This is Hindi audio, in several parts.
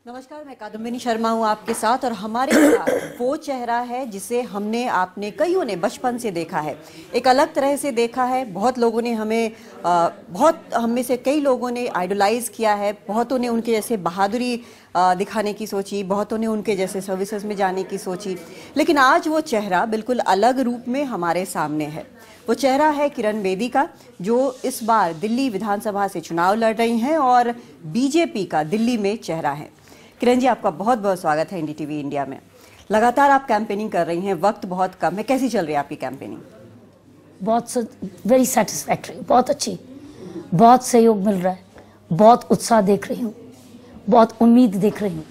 नमस्कार, मैं कादम्बिनी शर्मा हूँ आपके साथ और हमारे साथ वो चेहरा है जिसे हमने आपने कईयों ने बचपन से देखा है, एक अलग तरह से देखा है। बहुत लोगों ने हम में से कई लोगों ने आइडलाइज किया है। बहुतों ने उनके जैसे बहादुरी दिखाने की सोची, बहुतों ने उनके जैसे सर्विसेज में जाने की सोची, लेकिन आज वो चेहरा बिल्कुल अलग रूप में हमारे सामने है। वो चेहरा है किरण बेदी का, जो इस बार दिल्ली विधानसभा से चुनाव लड़ रही हैं और बीजेपी का दिल्ली में चेहरा है। किरण जी, आपका बहुत बहुत स्वागत है एनडीटीवी इंडिया में। लगातार आप कैंपेनिंग कर रही हैं, वक्त बहुत कम है, कैसी चल रही है आपकी कैंपेनिंग? बहुत वेरी सेटिस्फैक्ट्री, बहुत अच्छी, बहुत सहयोग मिल रहा है, बहुत उत्साह देख रही हूँ, बहुत उम्मीद देख रही हूँ।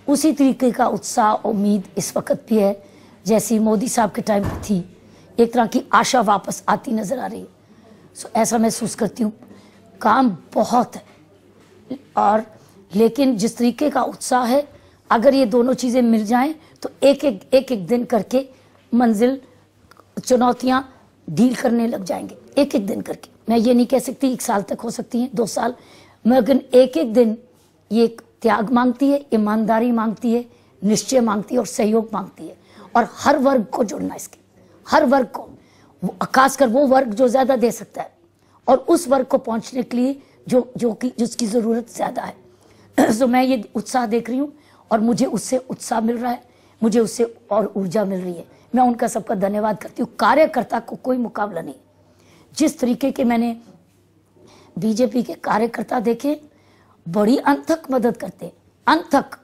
उसी तरीके का उत्साह उम्मीद इस वक्त भी है जैसी मोदी साहब के टाइम पे थी। एक तरह की आशा वापस आती नजर आ रही है। सो ऐसा महसूस करती हूँ। काम बहुत है और लेकिन जिस तरीके का उत्साह है, अगर ये दोनों चीज़ें मिल जाएं तो एक एक दिन करके मंजिल चुनौतियां डील करने लग जाएंगे। एक एक दिन करके, मैं ये नहीं कह सकती 1 साल तक हो सकती हैं, 2 साल, मगर एक एक दिन ये त्याग मांगती है, ईमानदारी मांगती है, निश्चय मांगती है और सहयोग मांगती है। और हर वर्ग को जुड़ना, इसके हर वर्ग को, खासकर वो वर्ग जो ज्यादा दे सकता है और उस वर्ग को पहुंचने के लिए जिसकी जरूरत ज्यादा है। तो मैं ये उत्साह देख रही हूँ और मुझे उससे उत्साह मिल रहा है, मुझे उससे और ऊर्जा मिल रही है। मैं उनका सबका धन्यवाद करती हूँ। कार्यकर्ता को कोई मुकाबला नहीं। जिस तरीके के मैंने बीजेपी के कार्यकर्ता देखे, बड़ी अंत तक मदद करते हैं, अंत तक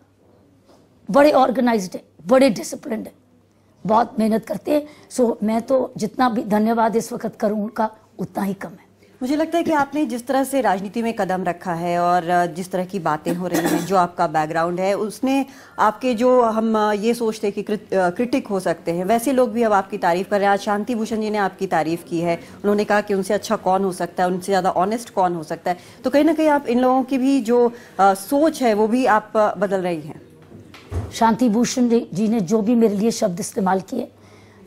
बड़े ऑर्गेनाइज्ड है, बड़े डिसिप्लिन्ड है, बहुत मेहनत करते हैं। सो मैं तो जितना भी धन्यवाद इस वक्त करूँ उनका उतना ही कम है। मुझे लगता है कि आपने जिस तरह से राजनीति में कदम रखा है और जिस तरह की बातें हो रही हैं, जो आपका बैकग्राउंड है, उसने आपके जो हम ये सोचते हैं कि क्रिटिक हो सकते हैं, वैसे लोग भी अब आपकी तारीफ कर रहे हैं। आज शांति भूषण जी ने आपकी तारीफ की है। उन्होंने कहा कि उनसे अच्छा कौन हो सकता है, उनसे ज़्यादा ऑनेस्ट कौन हो सकता है। तो कहीं ना कहीं आप इन लोगों की भी जो सोच है वो भी आप बदल रही हैं। शांति भूषण जी ने जो भी मेरे लिए शब्द इस्तेमाल किए,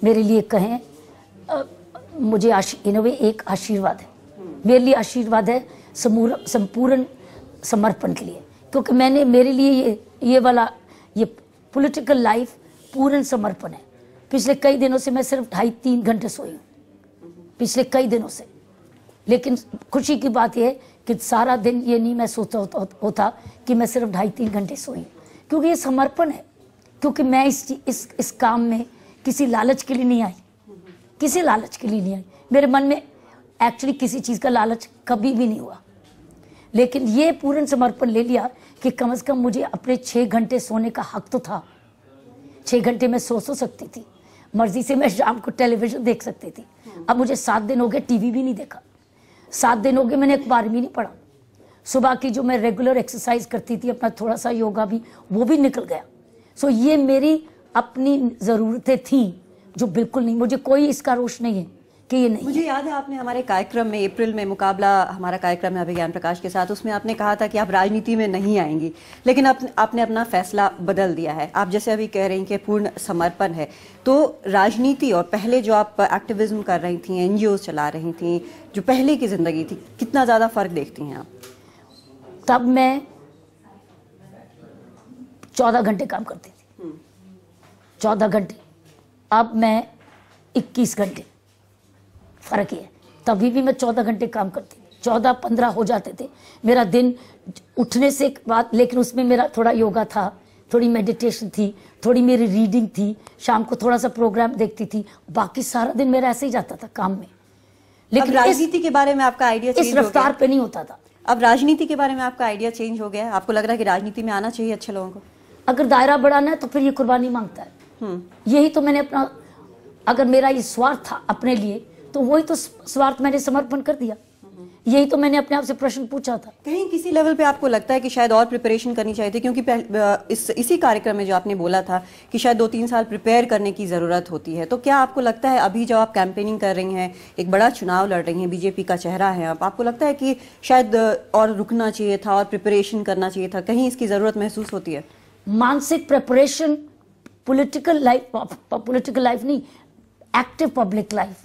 मेरे लिए कहें, मुझे इन वे एक आशीर्वाद है, मेरे लिए आशीर्वाद है संपूर्ण समर्पण के लिए। क्योंकि मेरे लिए ये पॉलिटिकल लाइफ पूर्ण समर्पण है। पिछले कई दिनों से मैं सिर्फ 2.5-3 घंटे सोई हूँ, पिछले कई दिनों से। लेकिन खुशी की बात यह है कि सारा दिन ये नहीं मैं सोचता होता कि मैं सिर्फ 2.5-3 घंटे सोई हूँ, क्योंकि ये समर्पण है। क्योंकि मैं इस काम में किसी लालच के लिए नहीं आई, किसी लालच के लिए नहीं आई। मेरे मन में एक्चुअली किसी चीज का लालच कभी भी नहीं हुआ, लेकिन ये पूर्ण समर्पण ले लिया कि कम से कम मुझे अपने 6 घंटे सोने का हक तो था। 6 घंटे में सो सकती थी, मर्जी से मैं शाम को टेलीविजन देख सकती थी। अब मुझे 7 दिन हो गए टीवी भी नहीं देखा, 7 दिन हो गए मैंने अखबार भी नहीं पढ़ा। सुबह की जो मैं रेगुलर एक्सरसाइज करती थी, अपना थोड़ा सा योगा भी, वो भी निकल गया। सो ये मेरी अपनी जरूरतें थी जो बिल्कुल नहीं, मुझे कोई इसका रोष नहीं है कि ये नहीं। मुझे याद है आपने हमारे कार्यक्रम में अप्रैल में मुकाबला, हमारा कार्यक्रम है अभिज्ञान प्रकाश के साथ, उसमें आपने कहा था कि आप राजनीति में नहीं आएंगी, लेकिन आपने अपना फैसला बदल दिया है। आप जैसे अभी कह रही हैं कि पूर्ण समर्पण है, तो राजनीति और पहले जो आप एक्टिविज्म कर रही थी, एनजीओ चला रही थी, जो पहले की जिंदगी थी, कितना ज्यादा फर्क देखती हैं आप? तब मैं 14 घंटे काम करती थी, 14 घंटे। अब मैं 21 घंटे, फर्क है। तभी भी मैं 14 घंटे काम करती थी, 14-15 हो जाते थे मेरा दिन उठने से बाद। लेकिन उसमें मेरा थोड़ा योगा था, थोड़ी मेडिटेशन थी, थोड़ी मेरी रीडिंग थी, शाम को थोड़ा सा प्रोग्राम देखती थी, बाकी सारा दिन मेरा ऐसे ही जाता था काम में। लेकिन राजनीति के बारे में आपका आइडिया इस रफ्तार पे नहीं होता था। अब राजनीति के बारे में आपका आइडिया चेंज हो गया है? आपको लग रहा है कि राजनीति में आना चाहिए अच्छे लोगों को? अगर दायरा बढ़ाना है तो फिर ये कुर्बानी मांगता है। यही तो मैंने अपना, अगर मेरा ये स्वार्थ था अपने लिए, तो वही तो स्वार्थ मैंने समर्पण कर दिया। यही तो मैंने अपने आप से प्रश्न पूछा था। कहीं किसी लेवल पे आपको लगता है कि शायद और प्रिपरेशन करनी चाहिए थी? क्योंकि इसी कार्यक्रम में जो आपने बोला था कि शायद 2-3 साल प्रिपेयर करने की जरूरत होती है, तो क्या आपको लगता है अभी जब आप कैंपेनिंग कर रही हैं, एक बड़ा चुनाव लड़ रही हैं, बीजेपी का चेहरा है अब, आपको लगता है कि शायद और रुकना चाहिए था और प्रिपरेशन करना चाहिए था? कहीं इसकी जरूरत महसूस होती है? मानसिक प्रिपरेशन, पॉलिटिकल लाइफ नहीं, एक्टिव पब्लिक लाइफ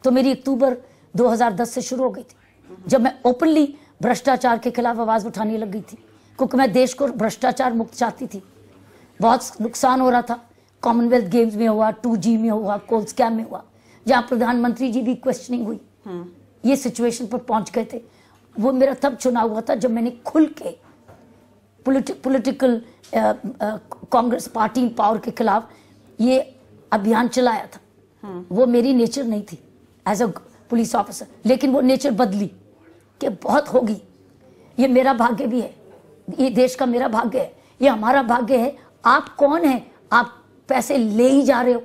तो मेरी अक्टूबर 2010 से शुरू हो गई थी, जब मैं ओपनली भ्रष्टाचार के खिलाफ आवाज उठाने लग गई थी क्योंकि मैं देश को भ्रष्टाचार मुक्त चाहती थी। बहुत नुकसान हो रहा था, कॉमनवेल्थ गेम्स में हुआ, 2G में हुआ, कोल स्कैम में हुआ, जहाँ प्रधानमंत्री जी भी क्वेश्चनिंग हुई, ये सिचुएशन पर पहुंच गए थे। वो मेरा तब चुनाव हुआ था जब मैंने खुल के पॉलिटिकल कांग्रेस पार्टी इन पावर के खिलाफ ये अभियान चलाया था। वो मेरी नेचर नहीं थी एज अ पुलिस ऑफिसर, लेकिन वो नेचर बदली कि बहुत होगी। ये मेरा भाग्य भी है, ये देश का मेरा भाग्य है, ये हमारा भाग्य है। आप कौन है? आप पैसे ले ही जा रहे हो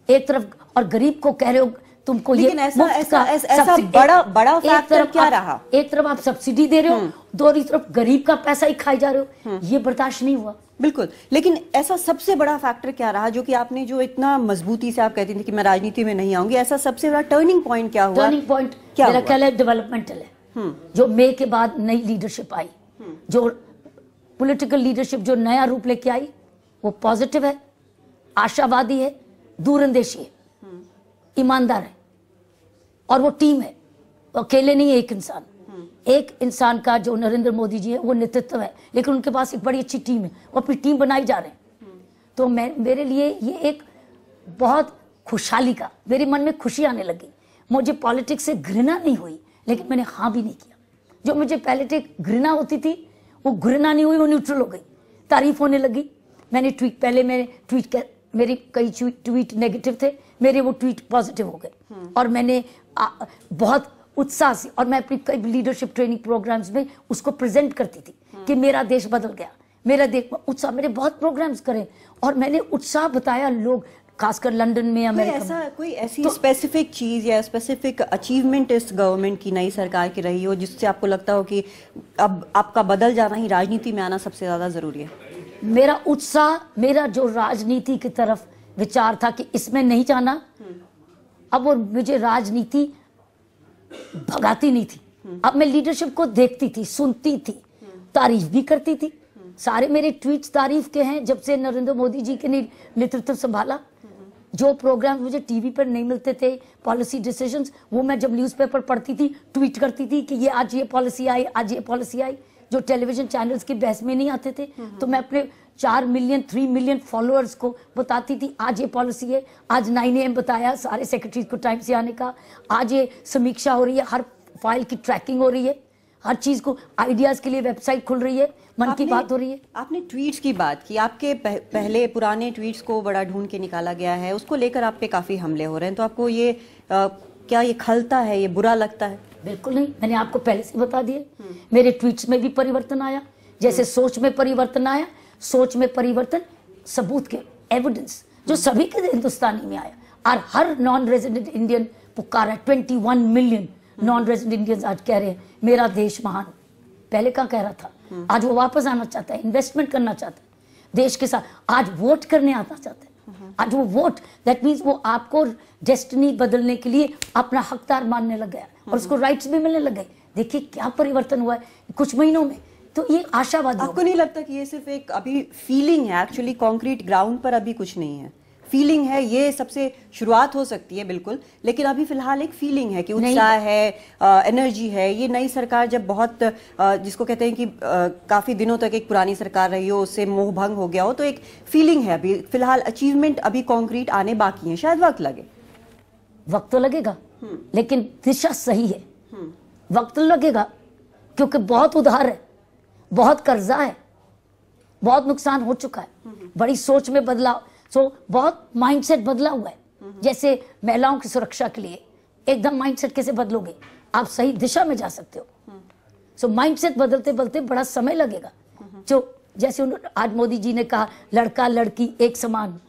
एक तरफ, और गरीब को कह रहे हो तुमको ये ऐसा बड़ा फैक्टर क्या रहा? एक तरफ आप सब्सिडी दे रहे हो, दूसरी तरफ गरीब का पैसा ही खाई जा रहे हो। ये बर्दाश्त नहीं हुआ। बिल्कुल, लेकिन ऐसा सबसे बड़ा फैक्टर क्या रहा जो कि आपने जो इतना मजबूती से आप कहती थी कि मैं राजनीति में नहीं आऊंगी, ऐसा सबसे बड़ा टर्निंग पॉइंट क्या हुआ? टर्निंग पॉइंट मेरा ख्याल है डेवलपमेंटल है। जो मई के बाद नई लीडरशिप आई, जो पॉलिटिकल लीडरशिप जो नया रूप लेके आई, वो पॉजिटिव है, आशावादी है, दूरंदेशी है, ईमानदार है, और वो टीम है, अकेले नहीं है। एक इंसान का जो नरेंद्र मोदी जी है वो नेतृत्व है, लेकिन उनके पास एक बड़ी अच्छी टीम है, वो अपनी टीम बनाई जा रहे हैं। तो मेरे लिए ये एक बहुत खुशहाली का, मेरे मन में खुशी आने लगी। मुझे पॉलिटिक्स से घृणा नहीं हुई, लेकिन मैंने हाँ भी नहीं किया। जो मुझे पहले घृणा होती थी वो घृणा नहीं हुई, वो न्यूट्रल हो गई, तारीफ होने लगी। मैंने मेरी कई ट्वीट नेगेटिव थे, मेरे वो ट्वीट पॉजिटिव हो गए, और मैंने बहुत उत्साह से, और मैं अपनी कई लीडरशिप ट्रेनिंग प्रोग्राम्स में उसको प्रेजेंट करती थी कि मेरा देश बदल गया, मेरा देश उत्साह। मैंने बहुत प्रोग्राम्स करे और मैंने उत्साह बताया। लोग खासकर लंदन में, अमेरिका में, कोई ऐसी स्पेसिफिक चीज या स्पेसिफिक अचीवमेंट इस गवर्नमेंट की, नई सरकार की रही हो जिससे आपको लगता हो कि अब आपका बदल जाना ही, राजनीति में आना सबसे ज्यादा जरूरी है? मेरा उत्साह, मेरा जो राजनीति की तरफ विचार था कि इसमें नहीं जाना, अब वो मुझे राजनीति भगाती नहीं थी। अब मैं लीडरशिप को देखती थी, सुनती थी, तारीफ भी करती थी। सारे मेरे ट्वीट्स तारीफ के हैं जब से नरेंद्र मोदी जी के नेतृत्व संभाला। जो प्रोग्राम मुझे टीवी पर नहीं मिलते थे, पॉलिसी डिसीजंस, वो मैं जब न्यूज़पेपर पढ़ती थी ट्वीट करती थी कि ये आज ये पॉलिसी आई, आज ये पॉलिसी आई। जो टेलीविजन चैनल्स की बहस में नहीं आते थे, तो मैं अपने 4 मिलियन 3 मिलियन फॉलोअर्स को बताती थी आज ये पॉलिसी है। आज 9 AM बताया सारे सेक्रेटरीज को टाइम से आने का। आज ये समीक्षा हो रही है, हर फाइल की ट्रैकिंग हो रही है, हर चीज को आइडियाज के लिए वेबसाइट खुल रही है, मन की बात हो रही है। आपने ट्वीट्स की बात की, आपके पहले पुराने ट्वीट्स को बड़ा ढूंढ के निकाला गया है, उसको लेकर आप पे काफी हमले हो रहे हैं, तो आपको ये क्या ये खलता है, ये बुरा लगता है? बिल्कुल नहीं, मैंने आपको पहले से बता दिया। मेरे ट्वीट्स में भी परिवर्तन आया, जैसे सोच में परिवर्तन आया। सोच में परिवर्तन सबूत के, एविडेंस जो सभी के हिंदुस्तानी में आया, और हर नॉन रेजिडेंट इंडियन पुकारा। 21 मिलियन नॉन रेजिडेंट इंडियंस आज कह रहे हैं मेरा देश महान। पहले क्या कह रहा था, आज वो वापस आना चाहता है, इन्वेस्टमेंट करना चाहता है देश के साथ, आज वोट करने आना चाहता है। आज वो वोट, दैट मीन्स वो आपको डेस्टिनी बदलने के लिए अपना हकदार मानने लग गया, और उसको राइट्स भी मिलने लग गए। देखिए क्या परिवर्तन हुआ है कुछ महीनों में, तो ये आशावादी। आपको नहीं लगता कि ये सिर्फ एक अभी फीलिंग है, एक्चुअली कॉन्क्रीट ग्राउंड पर अभी कुछ नहीं है? फीलिंग है, ये सबसे शुरुआत हो सकती है बिल्कुल, लेकिन अभी फिलहाल एक फीलिंग है कि उत्साह है, एनर्जी है। ये नई सरकार जब बहुत जिसको कहते हैं कि काफी दिनों तक एक पुरानी सरकार रही हो, उससे मोह भंग हो गया हो, तो एक फीलिंग है अभी फिलहाल। अचीवमेंट अभी कॉन्क्रीट आने बाकी है, शायद वक्त लगे। वक्त तो लगेगा, लेकिन दिशा सही है। वक्त तो लगेगा क्योंकि बहुत उधार है, बहुत कर्जा है, बहुत नुकसान हो चुका है, बड़ी सोच में बदलाव, बहुत माइंडसेट बदला हुआ है। जैसे महिलाओं की सुरक्षा के लिए एकदम माइंडसेट कैसे बदलोगे, आप सही दिशा में जा सकते हो। माइंडसेट बदलते बदलते बड़ा समय लगेगा। जो जैसे आज मोदी जी ने कहा लड़का लड़की एक समान,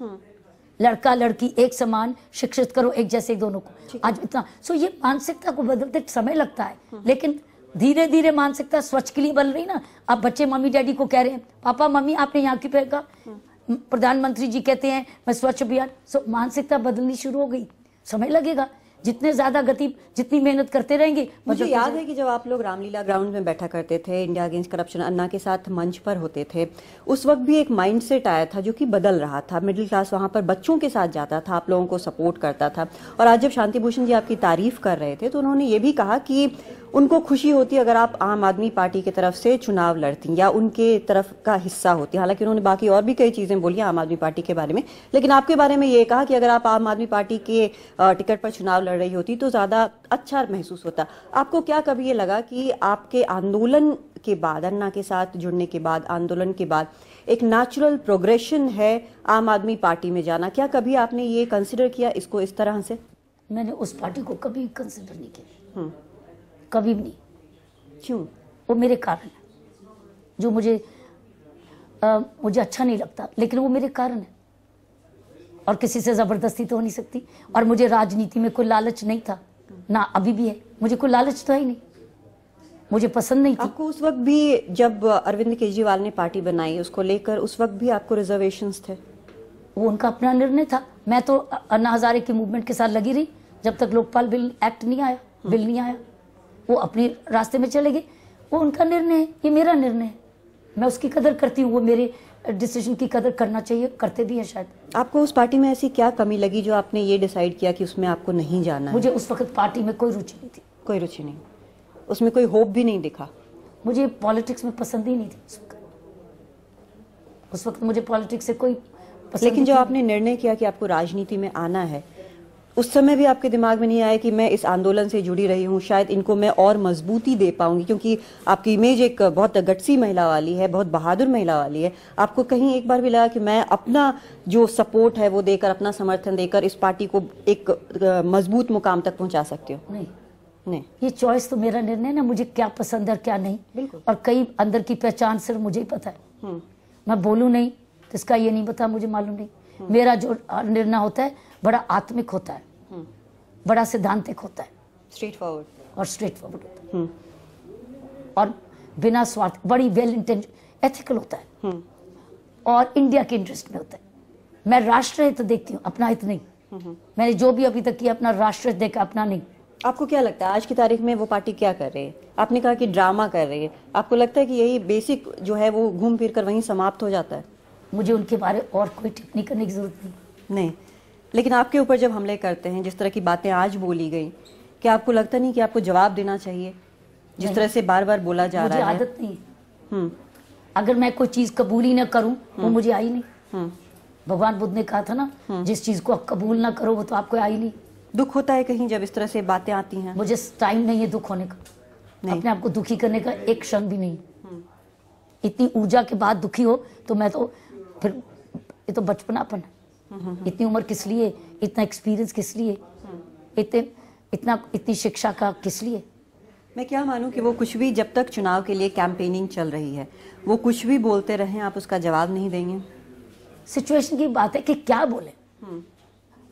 लड़का लड़की एक समान, शिक्षित करो एक जैसे दोनों को। आज इतना ये मानसिकता को बदलते समय लगता है, लेकिन धीरे धीरे मानसिकता स्वच्छ के लिए बदल रही ना। अब बच्चे मम्मी डैडी को कह रहे हैं पापा मम्मी आपने यहाँ की फेंका, प्रधानमंत्री जी कहते हैं मैं स्वच्छ अभियान। मानसिकता बदलनी शुरू हो गई, समय लगेगा। जितने ज्यादा गति, जितनी मेहनत करते रहेंगे। मुझे याद है कि जब आप लोग रामलीला ग्राउंड में बैठा करते थे, इंडिया अगेंस्ट करप्शन अन्ना के साथ मंच पर होते थे, उस वक्त भी एक माइंडसेट आया था जो कि बदल रहा था। मिडिल क्लास वहां पर बच्चों के साथ जाता था, आप लोगों को सपोर्ट करता था। और आज जब शांति भूषण जी आपकी तारीफ कर रहे थे तो उन्होंने ये भी कहा कि उनको खुशी होती अगर आप आम आदमी पार्टी की तरफ से चुनाव लड़ती या उनके तरफ का हिस्सा होती। हालांकि उन्होंने बाकी और भी कई चीजें बोली आम आदमी पार्टी के बारे में, लेकिन आपके बारे में ये कहा कि अगर आप आम आदमी पार्टी के टिकट पर चुनाव लड़ रही होती तो ज्यादा अच्छा महसूस होता। आपको क्या कभी ये लगा कि आपके आंदोलन के बाद, अन्ना के साथ जुड़ने के बाद, आंदोलन के बाद एक नेचुरल प्रोग्रेशन है आम आदमी पार्टी में जाना? क्या कभी आपने ये कंसिडर किया इसको इस तरह से? मैंने उस पार्टी को कभी कंसिडर नहीं किया, कभी भी नहीं। क्यों? वो मेरे कारण है, जो मुझे अच्छा नहीं लगता, लेकिन वो मेरे कारण है और किसी से जबरदस्ती तो हो नहीं सकती। और मुझे राजनीति में कोई लालच नहीं था, ना अभी भी है, मुझे कोई लालच तो है ही नहीं, मुझे पसंद नहीं थी। आपको उस वक्त भी जब अरविंद केजरीवाल ने पार्टी बनाई उसको लेकर उस वक्त भी आपको रिजर्वेशंस थे? वो उनका अपना निर्णय था। मैं तो अन्ना हजारे की मूवमेंट के साथ लगी रही जब तक लोकपाल बिल एक्ट नहीं आया, बिल नहीं आया। वो अपने रास्ते में चले गए, वो उनका निर्णय है, ये मेरा निर्णय है, मैं उसकी कदर करती हूँ। वो मेरे डिसीजन की कदर करना चाहिए, करते भी है शायद। आपको उस पार्टी में ऐसी क्या कमी लगी जो आपने ये डिसाइड किया कि उसमें आपको नहीं जाना है? मुझे उस वक्त पार्टी में कोई रुचि नहीं थी। कोई रुचि नहीं, उसमें कोई होप भी नहीं दिखा? मुझे पॉलिटिक्स में पसंद ही नहीं थी उस वक्त मुझे पॉलिटिक्स से कोई पसंद। लेकिन जब आपने निर्णय किया कि आपको राजनीति में आना है, उस समय भी आपके दिमाग में नहीं आया कि मैं इस आंदोलन से जुड़ी रही हूँ, शायद इनको मैं और मजबूती दे पाऊंगी? क्योंकि आपकी इमेज एक बहुत गट्सी महिला वाली है, बहुत बहादुर महिला वाली है। आपको कहीं एक बार भी लगा कि मैं अपना जो सपोर्ट है वो देकर, अपना समर्थन देकर इस पार्टी को एक मजबूत मुकाम तक पहुंचा सकती हूँ? नहीं, ये चॉइस तो मेरा निर्णय ना, मुझे क्या पसंद है क्या नहीं। बिल्कुल। और कई अंदर की पहचान सिर्फ मुझे ही पता है। मैं बोलूं नहीं तो इसका ये नहीं पता, मुझे मालूम नहीं। मेरा जो निर्णय होता है बड़ा आत्मिक होता है, बड़ा सिद्धांतिक होता है, स्ट्रेट फॉरवर्ड होता है और बिना स्वार्थ, बड़ी वेल इंटेंशन, एथिकल होता है और इंडिया के इंटरेस्ट में होता है। मैं राष्ट्र हित देखती हूँ, अपना हित नहीं। मैंने जो भी अभी तक किया अपना राष्ट्र हित देखा, अपना नहीं। आपको क्या लगता है आज की तारीख में वो पार्टी क्या कर रही है? आपने कहा कि ड्रामा कर रही है, आपको लगता है कि यही बेसिक जो है वो घूम फिर कर वहीं समाप्त हो जाता है? मुझे उनके बारे और कोई टिप्पणी करने की जरूरत नहीं। लेकिन आपके ऊपर जब हमले करते हैं, जिस तरह की बातें आज बोली गई, क्या आपको लगता नहीं कि आपको जवाब देना चाहिए जिस तरह से बार बार बोला जा रहा है? मुझे आदत नहीं। अगर मैं कोई चीज कबूल ही ना करूं वो मुझे आई नहीं। भगवान बुद्ध ने कहा था ना, जिस चीज को आप कबूल ना करो वो तो आपको आई नहीं। दुख होता है कहीं जब इस तरह से बातें आती हैं? मुझे टाइम नहीं है दुख होने का, अपने आप को दुखी करने का एक क्षण भी नहीं। इतनी ऊर्जा के बाद दुखी हो तो मैं तो फिर, ये तो बचपनापन है। इतनी उम्र किस लिए, इतना एक्सपीरियंस किस लिए, इतनी शिक्षा का किस लिए? मैं क्या मानूं कि वो कुछ भी, जब तक चुनाव के लिए कैंपेनिंग चल रही है, वो कुछ भी बोलते रहे, आप उसका जवाब नहीं देंगे? सिचुएशन की बात है कि क्या बोले।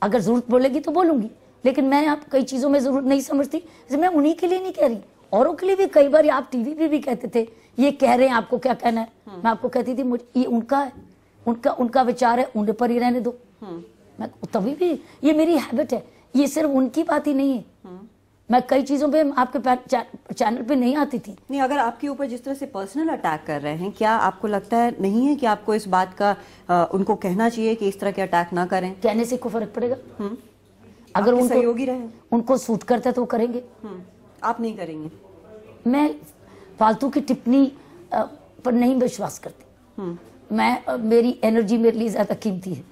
अगर जरूरत बोलेगी तो बोलूंगी, लेकिन मैं आप कई चीजों में जरूरत नहीं समझती। मैं उन्हीं के लिए नहीं कह रही, औरों के लिए भी। कई बार आप टीवी पे भी कहते थे ये कह रहे हैं, आपको क्या कहना है? मैं आपको कहती थी मुझे ये उनका है, उनका विचार है, उन पर ही रहने दो। मैं तभी भी, ये मेरी हैबिट है, ये सिर्फ उनकी बात ही नहीं है। मैं कई चीजों पे आपके चैनल पे नहीं आती थी। नहीं, अगर आपके ऊपर जिस तरह से पर्सनल अटैक कर रहे हैं, क्या आपको लगता है नहीं है कि आपको इस बात का उनको कहना चाहिए कि इस तरह के अटैक ना करें? कहने से कोई फर्क पड़ेगा? अगर उनको सहयोगी रहे, उनको सूट करता है तो वो करेंगे। आप नहीं करेंगे? मैं फालतू की टिप्पणी पर नहीं विश्वास करती। मेरी एनर्जी मेरे लिए ज्यादा कीमती है।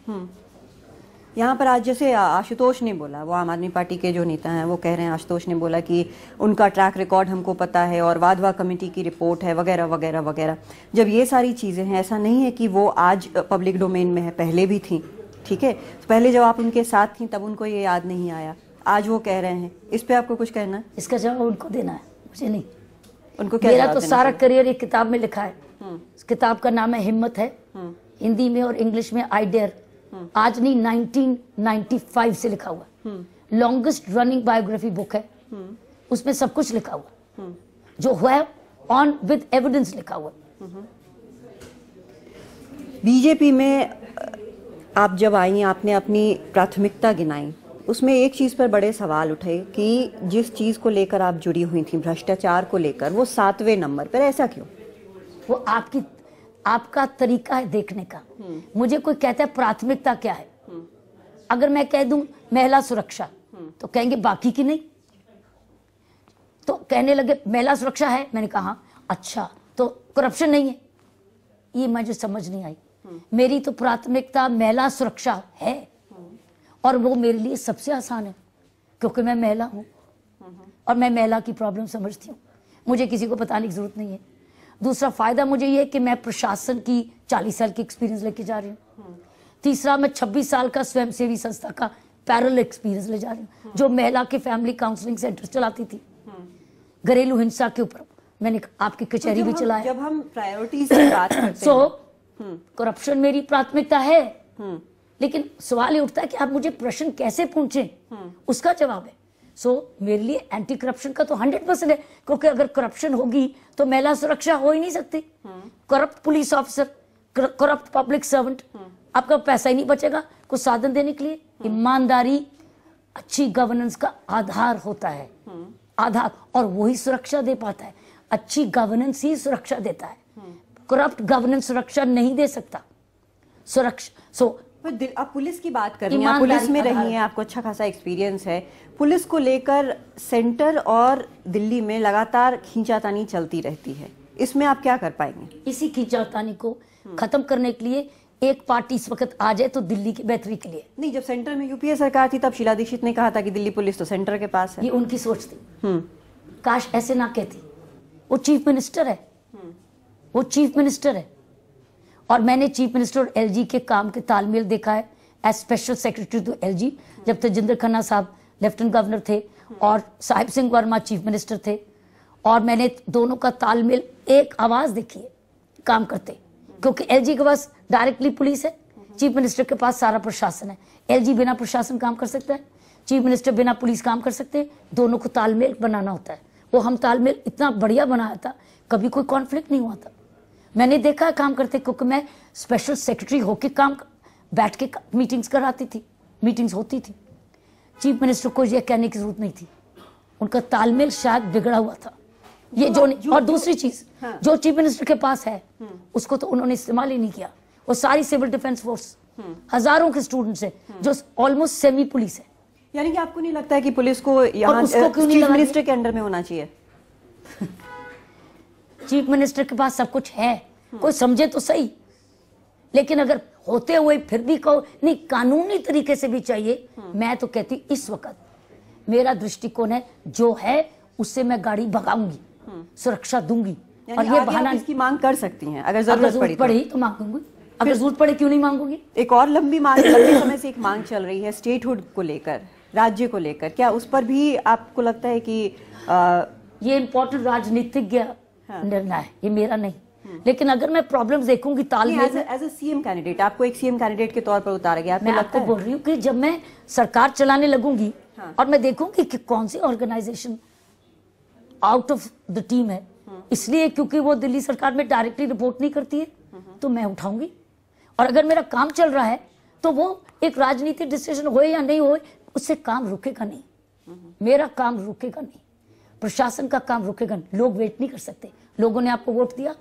यहाँ पर आज जैसे आशुतोष ने बोला, वो आम आदमी पार्टी के जो नेता हैं वो कह रहे हैं, आशुतोष ने बोला कि उनका ट्रैक रिकॉर्ड हमको पता है और वाधवा कमेटी की रिपोर्ट है वगैरह वगैरह वगैरह। जब ये सारी चीज़ें हैं, ऐसा नहीं है कि वो आज पब्लिक डोमेन में है, पहले भी थी, ठीक है? तो पहले जब आप उनके साथ थी तब उनको ये याद नहीं आया, आज वो कह रहे हैं। इस पे आपको कुछ कहना है? इसका जवाब उनको देना है, मुझे नहीं। उनको क्या? मेरा तो सारा करियर एक किताब में लिखा है। इस किताब का नाम है हिम्मत है, हिंदी में और इंग्लिश में आई डेयर। आज नहीं, 1995 से लिखा हुआ, लॉन्गेस्ट रनिंग बायोग्राफी बुक है। उसमें सब कुछ लिखा हुआ जो हुआ ऑन विद एविडेंस लिखा हुआ। बीजेपी में आप जब आई, आपने अपनी प्राथमिकता गिनाई, उसमें एक चीज पर बड़े सवाल उठे कि जिस चीज को लेकर आप जुड़ी हुई थी, भ्रष्टाचार को लेकर, वो 7वें नंबर पर। ऐसा क्यों? वो आपका तरीका है देखने का। मुझे कोई कहता है प्राथमिकता क्या है, अगर मैं कह दूं महिला सुरक्षा तो कहेंगे बाकी की नहीं। तो कहने लगे महिला सुरक्षा है, मैंने कहा अच्छा तो करप्शन नहीं है, ये मुझे समझ नहीं आई। मेरी तो प्राथमिकता महिला सुरक्षा है और वो मेरे लिए सबसे आसान है क्योंकि मैं महिला हूं और मैं महिला की प्रॉब्लम समझती हूँ, मुझे किसी को बताने की जरूरत नहीं है। दूसरा फायदा मुझे ये है कि मैं प्रशासन की 40 साल की एक्सपीरियंस लेके जा रही हूँ। तीसरा, मैं 26 साल का स्वयंसेवी संस्था का पैरेलल एक्सपीरियंस ले जा रही हूँ, जो महिला के फैमिली काउंसलिंग सेंटर चलाती थी। घरेलू हिंसा के ऊपर मैंने आपकी कचहरी भी चलाया। जब हम प्रायोरिटीज की बात करते हैं, करप्शन मेरी प्राथमिकता है, लेकिन सवाल ये उठता है कि आप मुझे प्रश्न कैसे पूछें, उसका जवाब है। मेरे लिए एंटी करप्शन का तो 100% है, क्योंकि अगर करप्शन होगी तो महिला सुरक्षा हो ही नहीं सकती। Corrupt police officer, corrupt public servant, आपका पैसा ही नहीं बचेगा कुछ साधन देने के लिए। ईमानदारी अच्छी गवर्नेंस का आधार होता है, आधार, और वही सुरक्षा दे पाता है। अच्छी गवर्नेंस ही सुरक्षा देता है, करप्ट गवर्नेंस सुरक्षा नहीं दे सकता। सुरक्षा आप पुलिस की बात कर रही हैं, आप पुलिस में रही हैं, आपको अच्छा खासा एक्सपीरियंस है। पुलिस को लेकर सेंटर और दिल्ली में लगातार खींचातानी चलती रहती है, इसमें आप क्या कर पाएंगे? इसी खींचातानी को खत्म करने के लिए एक पार्टी इस वक्त आ जाए तो दिल्ली की बेहतरी के लिए। नहीं, जब सेंटर में यूपीए सरकार थी तब शीला दीक्षित ने कहा था कि दिल्ली पुलिस तो सेंटर के पास है। ये उनकी सोच थी, काश ऐसे ना कहती। वो चीफ मिनिस्टर है, वो चीफ मिनिस्टर है, और मैंने चीफ मिनिस्टर और एलजी के काम के तालमेल देखा है as special secretary to LG, जब तेजिंदर खन्ना साहब लेफ्टिनेंट गवर्नर थे और साहिब सिंह वर्मा चीफ मिनिस्टर थे, और मैंने दोनों का तालमेल एक आवाज देखी है काम करते, क्योंकि एलजी के पास डायरेक्टली पुलिस है, चीफ मिनिस्टर के पास सारा प्रशासन है। एलजी बिना प्रशासन काम कर सकता है, चीफ मिनिस्टर बिना पुलिस काम कर सकते हैं। दोनों को तालमेल बनाना होता है, वो हम तालमेल इतना बढ़िया बनाया था, कभी कोई कॉन्फ्लिक्ट नहीं हुआ था। मैंने देखा है काम करते, क्योंकि मैं स्पेशल सेक्रेटरी होके काम बैठ के मीटिंग्स कराती थी, मीटिंग्स होती थी। चीफ मिनिस्टर को ये कहने की जरूरत नहीं थी, उनका तालमेल शायद बिगड़ा हुआ था। ये जो और दूसरी चीज, जो चीफ मिनिस्टर के पास है उसको तो उन्होंने इस्तेमाल ही नहीं किया। वो सारी सिविल डिफेंस फोर्स, हजारों के स्टूडेंट्स है जो ऑलमोस्ट सेमी पुलिस है। यानी कि आपको नहीं लगता है कि पुलिस को यहाँ चीफ मिनिस्टर के अंडर में होना चाहिए? चीफ मिनिस्टर के पास सब कुछ है, कोई समझे तो सही, लेकिन अगर होते हुए फिर भी कहो नहीं कानूनी तरीके से भी चाहिए, मैं तो कहती इस वक्त मेरा दृष्टिकोण है जो है उससे मैं गाड़ी भगाऊंगी, सुरक्षा दूंगी। और ये बहाना इसकी मांग कर सकती हैं अगर जरूरत पड़ी तो मांगूंगी, अगर जरूरत पड़े क्यों नहीं मांगूंगी। एक और लंबी समय से एक मांग चल रही है स्टेटहुड को लेकर, राज्य को लेकर, क्या उस पर भी आपको लगता है कि ये इम्पोर्टेंट राजनीतिक निर्णय है, ये मेरा नहीं, लेकिन अगर मैं प्रॉब्लम्स देखूंगी तालमेल एज ए सीएम कैंडिडेट, आपको एक सीएम कैंडिडेट के तौर पर उतारा गया, मैं आपको बोल रही हूँ कि जब मैं सरकार चलाने लगूंगी और मैं देखूंगी कि कौन सी organization out of the team है, इसलिए क्योंकि वो दिल्ली सरकार में डायरेक्टली रिपोर्ट नहीं करती है, तो मैं उठाऊंगी। और अगर मेरा काम चल रहा है तो वो एक राजनीतिक डिसीजन होए या नहीं होए, उससे काम रुकेगा नहीं, मेरा काम रुकेगा नहीं, प्रशासन का काम रुकेगा नहीं। लोग वेट नहीं कर सकते, लोगों ने आपको वोट दिया,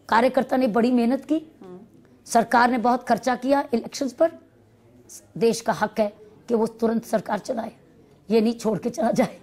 कार्यकर्ता ने बड़ी मेहनत की, सरकार ने बहुत खर्चा किया इलेक्शंस पर, देश का हक है कि वो तुरंत सरकार चलाए, ये नहीं छोड़ के चला जाए।